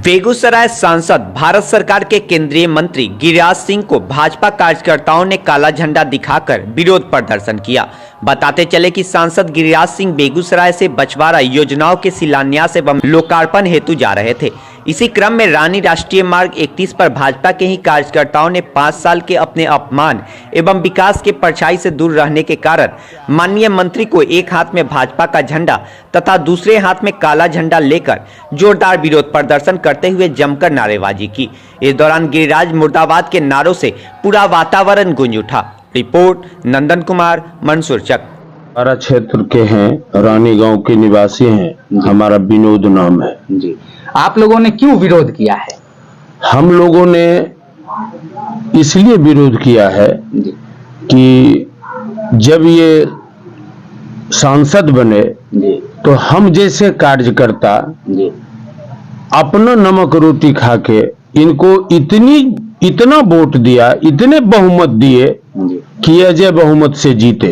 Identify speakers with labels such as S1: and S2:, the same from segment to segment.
S1: बेगूसराय सांसद भारत सरकार के केंद्रीय मंत्री गिरिराज सिंह को भाजपा कार्यकर्ताओं ने काला झंडा दिखाकर विरोध प्रदर्शन किया। बताते चले कि सांसद गिरिराज सिंह बेगूसराय से बछवाड़ा योजनाओं के शिलान्यास एवं लोकार्पण हेतु जा रहे थे। इसी क्रम में रानी राष्ट्रीय मार्ग 31 पर भाजपा के ही कार्यकर्ताओं ने 5 साल के अपने अपमान एवं विकास के परछाई से दूर रहने के कारण माननीय मंत्री को एक हाथ में भाजपा का झंडा तथा दूसरे हाथ में काला झंडा लेकर जोरदार विरोध प्रदर्शन करते हुए जमकर नारेबाजी की। इस दौरान गिरिराज मुर्दाबाद के नारों से पूरा वातावरण गूंज उठा। रिपोर्ट नंदन कुमार मंसूरचक।
S2: हमारा क्षेत्र के हैं, रानी गांव के निवासी हैं। हमारा विनोद नाम है
S3: जी। आप लोगों ने क्यों विरोध किया है?
S2: हम लोगों ने इसलिए विरोध किया है कि जब ये सांसद बने तो हम जैसे कार्यकर्ता अपना नमक रोटी खा के इनको इतना वोट दिया, इतने बहुमत दिए कि अजय बहुमत से जीते।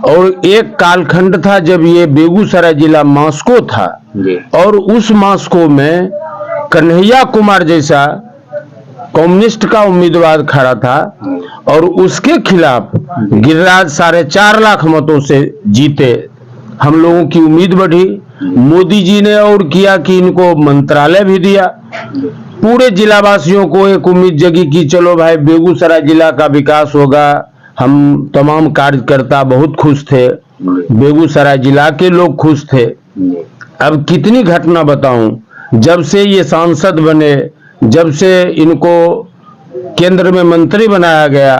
S2: और एक कालखंड था जब ये बेगूसराय जिला मास्को था और उस मास्को में कन्हैया कुमार जैसा कम्युनिस्ट का उम्मीदवार खड़ा था और उसके खिलाफ गिरिराज 4.5 लाख मतों से जीते। हम लोगों की उम्मीद बढ़ी। मोदी जी ने और किया कि इनको मंत्रालय भी दिया। पूरे जिला वासियों को एक उम्मीद जगी कि चलो भाई बेगूसराय जिला का विकास होगा। हम तमाम कार्यकर्ता बहुत खुश थे, बेगूसराय जिला के लोग खुश थे। अब कितनी घटना बताऊं, जब से ये सांसद बने, जब से इनको केंद्र में मंत्री बनाया गया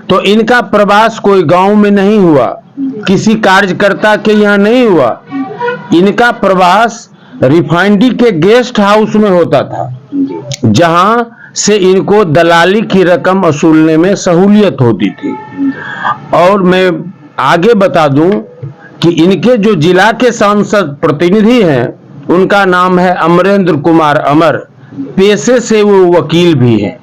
S2: तो इनका प्रवास कोई गांव में नहीं हुआ, किसी कार्यकर्ता के यहाँ नहीं हुआ। इनका प्रवास रिफाइनरी के गेस्ट हाउस में होता था, जहां से इनको दलाली की रकम वसूलने में सहूलियत होती थी। और मैं आगे बता दूं कि इनके जो जिला के सांसद प्रतिनिधि हैं उनका नाम है अमरेंद्र कुमार अमर। पेशे से वो वकील भी हैं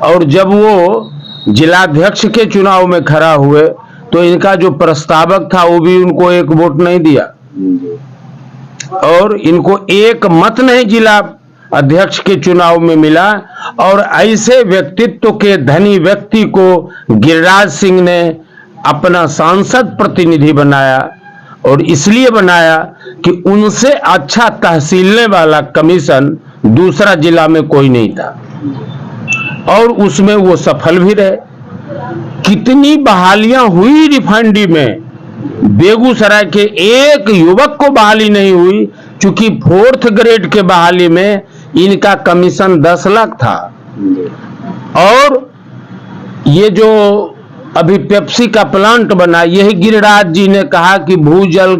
S2: और जब वो जिलाध्यक्ष के चुनाव में खड़ा हुए तो इनका जो प्रस्तावक था वो भी उनको एक वोट नहीं दिया और इनको एक मत नहीं जिला अध्यक्ष के चुनाव में मिला। और ऐसे व्यक्तित्व के धनी व्यक्ति को गिरिराज सिंह ने अपना सांसद प्रतिनिधि बनाया और इसलिए बनाया कि उनसे अच्छा तहसीलने वाला कमीशन दूसरा जिला में कोई नहीं था और उसमें वो सफल भी रहे। कितनी बहालियां हुई रिफाइनरी में, बेगूसराय के एक युवक को बहाली नहीं हुई, क्योंकि 4th ग्रेड के बहाली में इनका कमीशन 10 लाख था। और ये जो अभी पेप्सी का प्लांट बना, यही गिरिराज जी ने कहा कि भूजल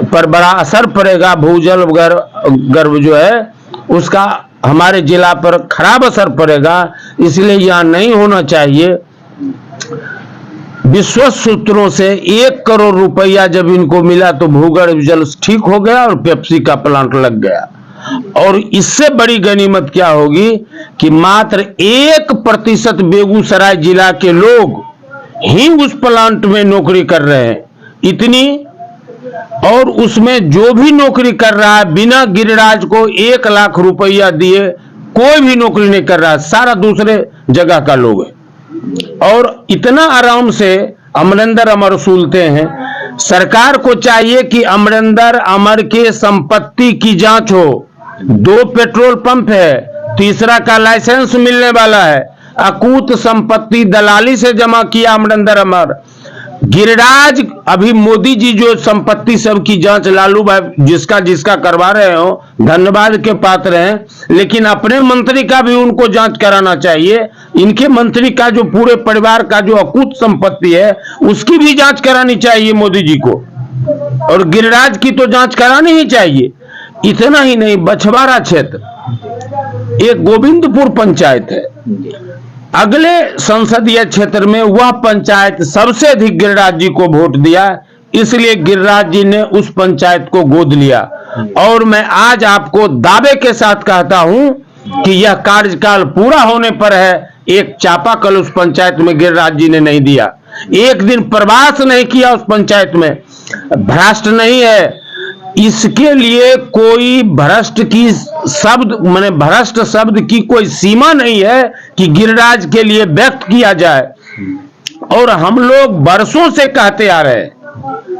S2: पर बड़ा असर पड़ेगा, भूजल गर्भ जो है उसका हमारे जिला पर खराब असर पड़ेगा, इसलिए यहाँ नहीं होना चाहिए। विश्वस्त सूत्रों से 1 करोड़ रुपया जब इनको मिला तो भूगर्भ जल ठीक हो गया और पेप्सी का प्लांट लग गया। और इससे बड़ी गनीमत क्या होगी कि मात्र 1% बेगूसराय जिला के लोग ही उस प्लांट में नौकरी कर रहे हैं। इतनी, और उसमें जो भी नौकरी कर रहा है बिना गिरिराज को 1 लाख रुपया दिए कोई भी नौकरी नहीं कर रहा है, सारा दूसरे जगह का लोग है। और इतना आराम से अमरेंद्र अमर वसूलते हैं। सरकार को चाहिए कि अमरेंद्र अमर के संपत्ति की जांच हो। 2 पेट्रोल पंप है, तीसरा का लाइसेंस मिलने वाला है। अकूत संपत्ति दलाली से जमा किया अमरेंद्र अमर। गिरिराज अभी मोदी जी जो संपत्ति सब की जांच लालू भाई जिसका करवा रहे हो, धन्यवाद के पात्र हैं, लेकिन अपने मंत्री का भी उनको जांच कराना चाहिए। इनके मंत्री का जो पूरे परिवार का जो अकूत संपत्ति है उसकी भी जांच करानी चाहिए मोदी जी को, और गिरिराज की तो जांच करानी ही चाहिए। इतना ही नहीं, बछवाड़ा क्षेत्र एक गोविंदपुर पंचायत है, अगले संसदीय क्षेत्र में वह पंचायत सबसे अधिक गिरिराज जी को वोट दिया, इसलिए गिरिराज जी ने उस पंचायत को गोद लिया। और मैं आज आपको दावे के साथ कहता हूं कि यह कार्यकाल पूरा होने पर है, एक चापाकल उस पंचायत में गिरिराज जी ने नहीं दिया, एक दिन प्रवास नहीं किया उस पंचायत में। भ्रष्ट नहीं है, इसके लिए कोई भ्रष्ट की शब्द माने भ्रष्ट शब्द की कोई सीमा नहीं है कि गिरिराज के लिए व्यक्त किया जाए। और हम लोग बरसों से कहते आ रहे हैं,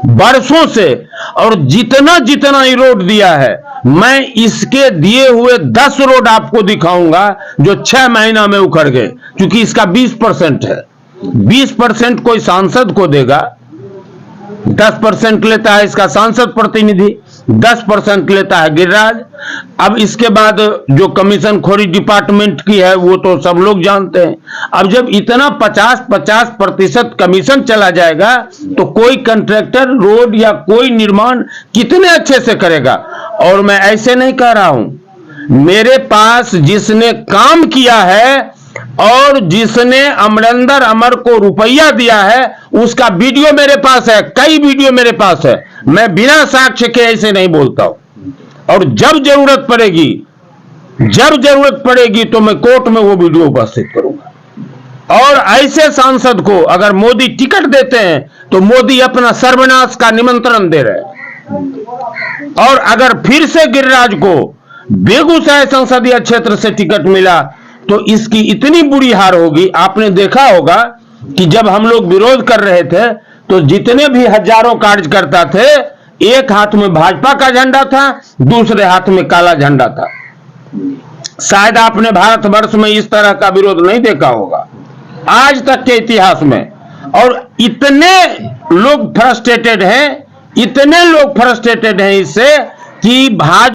S2: बरसों से, और जितना जितना ही रोड दिया है, मैं इसके दिए हुए 10 रोड आपको दिखाऊंगा जो 6 महीना में उखड़ गए, क्योंकि इसका 20% है। 20% कोई सांसद को देगा, 10% लेता है इसका सांसद प्रतिनिधि, 10% लेता है गिरिराज। अब इसके बाद जो कमीशन खोरी डिपार्टमेंट की है वो तो सब लोग जानते हैं। अब जब इतना 50-50% कमीशन चला जाएगा तो कोई कंट्रैक्टर रोड या कोई निर्माण कितने अच्छे से करेगा। और मैं ऐसे नहीं कह रहा हूं, मेरे पास जिसने काम किया है और जिसने अमरिंदर अमर को रुपया दिया है उसका वीडियो मेरे पास है, कई वीडियो मेरे पास है। मैं बिना साक्ष्य के ऐसे नहीं बोलता हूं। और जब जरूरत पड़ेगी तो मैं कोर्ट में वो वीडियो उपस्थित करूंगा। और ऐसे सांसद को अगर मोदी टिकट देते हैं तो मोदी अपना सर्वनाश का निमंत्रण दे रहे हैं। और अगर फिर से गिरिराज को बेगूसराय संसदीय क्षेत्र से टिकट मिला तो इसकी इतनी बुरी हार होगी। आपने देखा होगा कि जब हम लोग विरोध कर रहे थे तो जितने भी हजारों कार्यकर्ता थे, एक हाथ में भाजपा का झंडा था, दूसरे हाथ में काला झंडा था। शायद आपने भारतवर्ष में इस तरह का विरोध नहीं देखा होगा आज तक के इतिहास में। और इतने लोग फ्रस्ट्रेटेड हैं इससे कि भाजपा